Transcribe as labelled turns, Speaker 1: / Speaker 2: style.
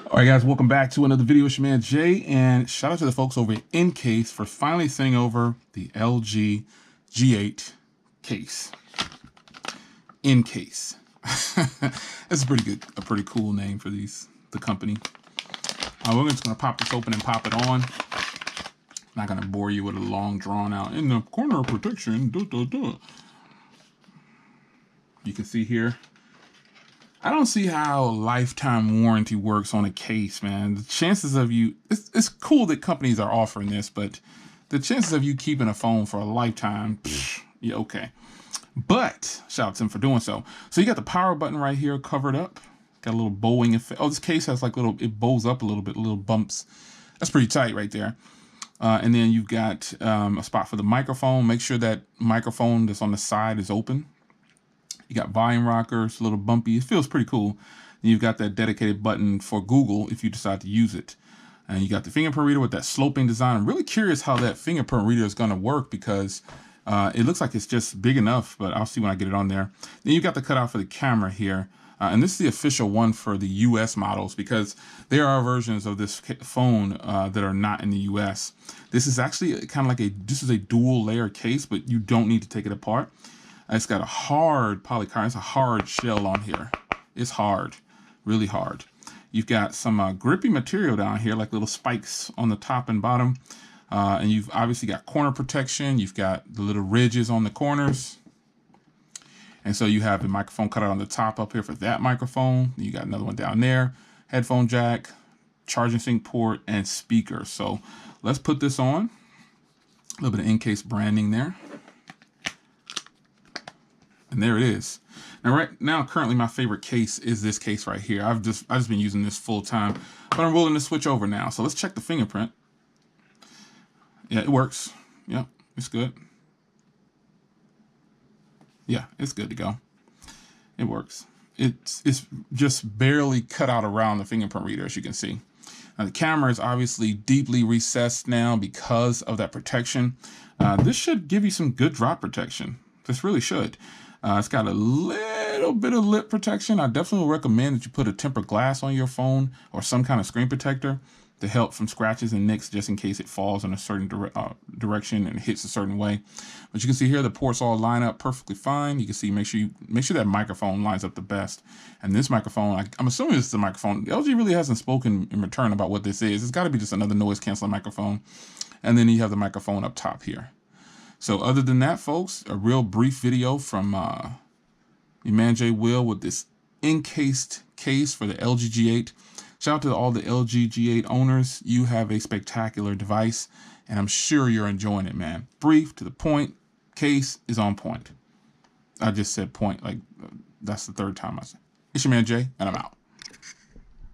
Speaker 1: All right, guys, welcome back to another video. It's your man Jay, and shout out to the folks over at Encased for finally sending over the LG G8 case. Encased. That's a pretty cool name for the company. We're just gonna pop this open and pop it on. Not gonna bore you with a long drawn out in the corner of protection. You can see here. I don't see how lifetime warranty works on a case, man. The chances of you, it's cool that companies are offering this, but the chances of you keeping a phone for a lifetime, yeah, okay. But shout out to them for doing so. So you got the power button right here covered up. Got a little bowing effect. Oh, this case has like it bows up a little bit, little bumps. That's pretty tight right there. And then you've got a spot for the microphone. Make sure that microphone that's on the side is open. You got volume rockers, a little bumpy. It feels pretty cool. And you've got that dedicated button for Google if you decide to use it. And you got the fingerprint reader with that sloping design. I'm really curious how that fingerprint reader is going to work because it looks like it's just big enough, but I'll see when I get it on there. Then you've got the cutout for the camera here. And this is the official one for the US models because there are versions of this phone that are not in the US. This is actually kind of like this is a dual layer case, but you don't need to take it apart. It's got a hard polycarbonate. It's a hard shell on here. It's hard, really hard. You've got some grippy material down here, like little spikes on the top and bottom. And you've obviously got corner protection. You've got the little ridges on the corners. And so you have the microphone cutout on the top up here for that microphone. You got another one down there. Headphone jack, charging sync port, and speaker. So let's put this on. A little bit of Encased branding there. And there it is. Now, right now, currently my favorite case is this case right here. I've just been using this full time, but I'm willing to switch over now. So let's check the fingerprint. Yeah, it works. Yeah, it's good. Yeah, it's good to go. It works. It's just barely cut out around the fingerprint reader, as you can see. Now, the camera is obviously deeply recessed now because of that protection. This should give you some good drop protection. This really should. It's got a little bit of lip protection. I definitely recommend that you put a tempered glass on your phone or some kind of screen protector to help from scratches and nicks just in case it falls in a certain direction and hits a certain way. But you can see here the ports all line up perfectly fine. You can see make sure that microphone lines up the best. And this microphone, I'm assuming this is a microphone. LG really hasn't spoken in return about what this is. It's got to be just another noise canceling microphone. And then you have the microphone up top here. So other than that, folks, a real brief video from your man Jay Will with this Encased case for the LG G8. Shout out to all the LG G8 owners. You have a spectacular device, and I'm sure you're enjoying it, man. Brief, to the point, case is on point. I just said point, like that's the third time I said. It's your man Jay, and I'm out.